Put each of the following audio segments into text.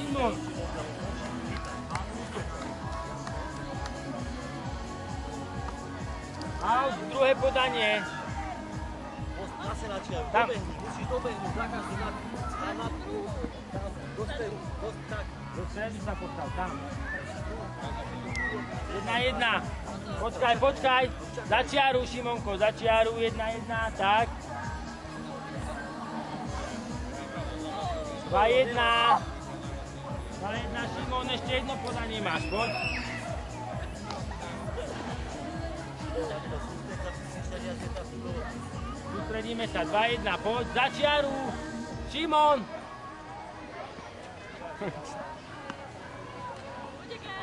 Šimon. Out, druhé podanie. Zase načiaľ, Tam. musíš dobehnúť, za každý na matku, do stredu, tak. Do stredu sa postav, tam. 1-1. Počkaj. Za čiaru, Šimonko, za čiaru, 1-1, tak. 2-1. 2-1, Šimon, ešte jedno podanie máš, poď. Sústredíme sa, 2-1, poď, za čiaru, Šimon.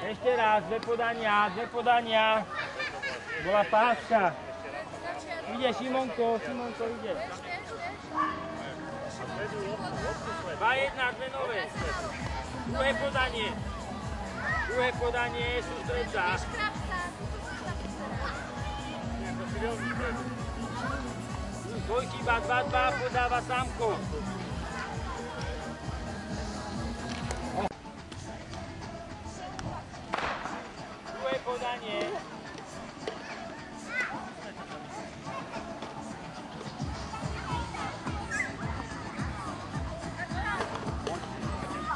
Ešte raz, dve podania. Bola páska. Ide Šimonko, ide. 2-1, dve nové. Druhé podanie, sústreď sa. Dvojchýba, 2-2, podáva Sámko. Druhé podanie.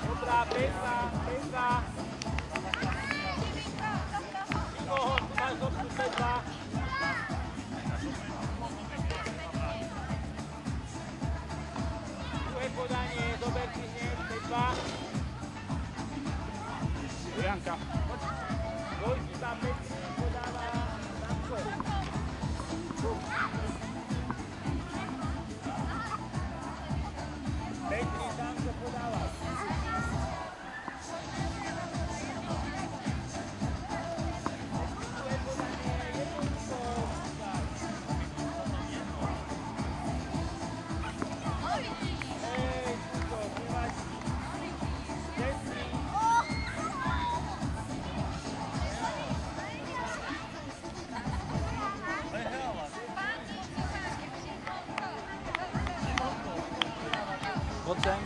Dobrá, Petra. Mimo, tu máš dobru Petra. Druhé podanie, zober si hneď, Petra. Janka. Dvojchýba, Petri, podáva Sámko. Petri, Sámko podáva. Poď sem.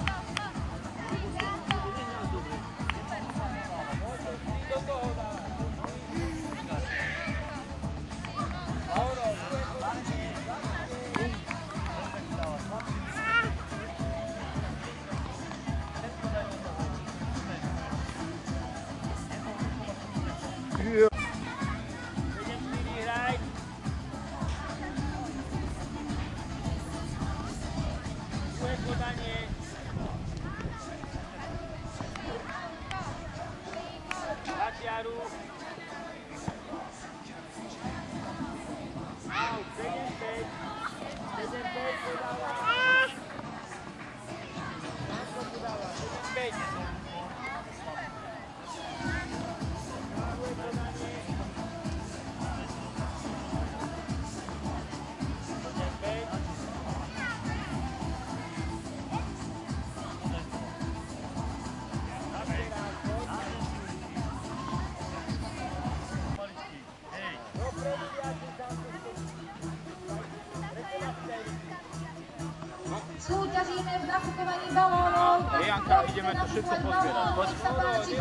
Súťažíme v nafukovaní balónov. Janka, ideme to všetko pozbierať. Nech sa páči,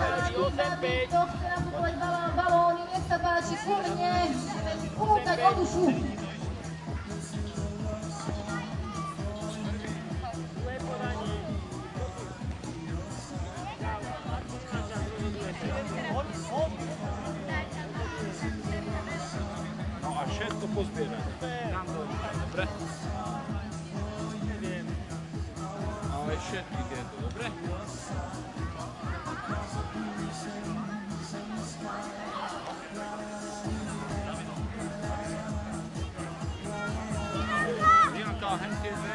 kto chce nafukovať balóny, nech sa páči, kurne, pútať o dušu. No a všetko pozbierať. Dobre? Ale všetkých je to, dobre? Janka, hen tie dve?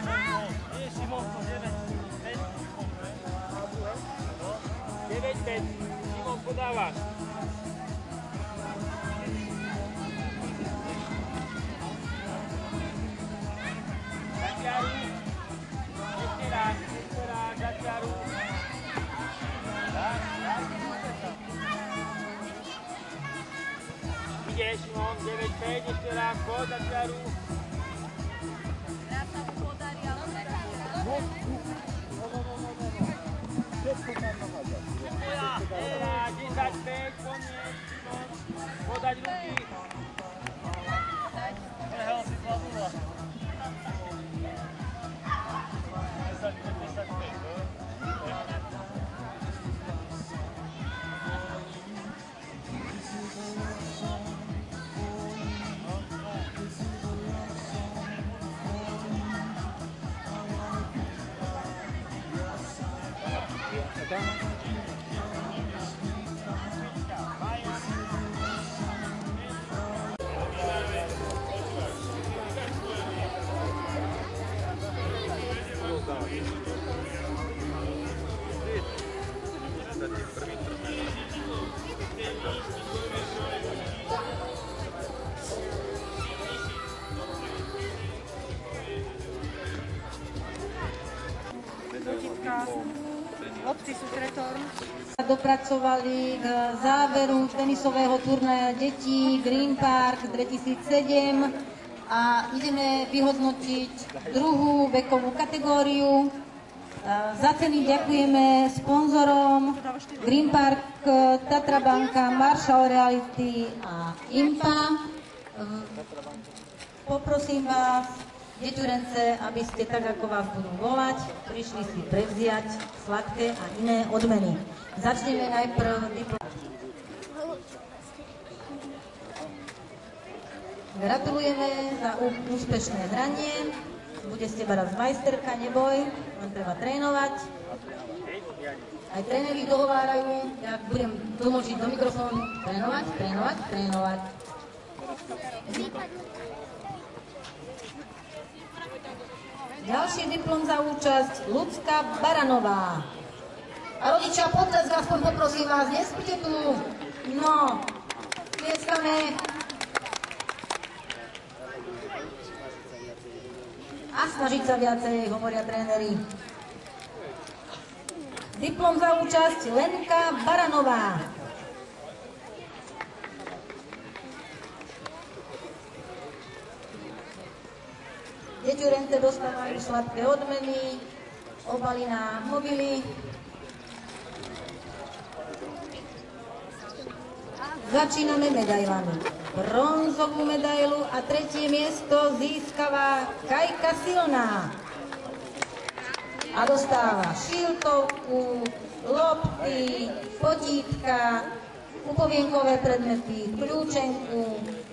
Nie, Šimonko, 9-5. Šimon, podávaš. Ide Šimon, 9-5, ešte raz, poď za čiaru. Raz sa mu podarí, ale 10, koniec, podať ruky. Prehel si 2-0. 10-5. Lopty sú tretor. Dopracovali k záveru tenisového turnaja detí Green Park 2007 a ideme vyhodnotiť druhú vekovú kategóriu. Za ceny ďakujeme sponzorom Green Park, Tatra banka, Marshall Reality a IMPA. Poprosím vás, deťurence, aby ste tak, ako vás budú volať, prišli si prevziať sladké a iné odmeny. Začneme najprv diplom. Gratulujeme za úspešné hranie. Bude z teba raz majsterka, neboj, len treba trénovať. Aj tréneri dohovárajú, ja budem tlmočiť do mikrofónu. Trénovať, trénovať, trénovať. Ďalší diplom za účasť Ľudská Baranová. A rodičia, potlesk aspoň poprosím vás, nespite tu. No, tlieskame. A snažiť sa viacej, hovoria tréneri. Diplom za účasť Lenka Baranová. Deťurence dostávajú sladké odmeny, obaly na mobily. Začíname medailami. Bronzovú medailu a tretie miesto získava Kajka Silná. A dostáva šiltovku, lopty, potítka, upomienkové predmety, kľúčenku,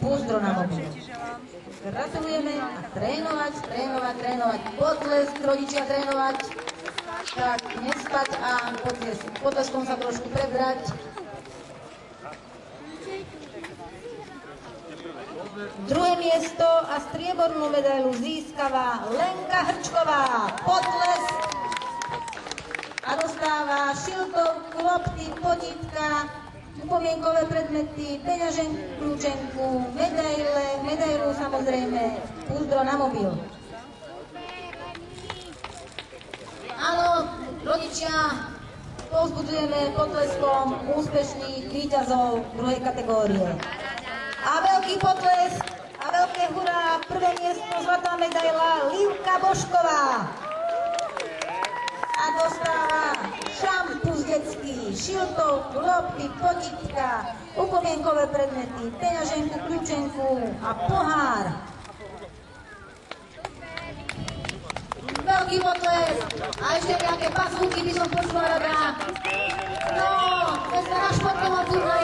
púzdro na mobil. Gratulujeme a trénovať, trénovať, trénovať. Potlesk, rodičia trénovať. Tak, nespať a potleskom sa trošku prebrať. Druhé miesto a striebornú medailu získava Lenka Hrčková. Potlesk. A dostáva šiltovku, lopty, potítka, upomienkové predmety, peňaženku, kľúčenku, medailu samozrejme, púzdro na mobil. Áno, rodičia, povzbudzujeme potleskom úspešných víťazov druhej kategórie. A veľký potlesk a veľké hurá, prvé miesto, zlatá medaila Livka Božková. A dostáva šampus detský, šiltovku, lopty, potítka, upomienkové predmety, peňaženku, kľúčenku a pohár. Veľký potlesk a ešte nejaké pasúky by som počula rada. No, dnes na športovom turnaji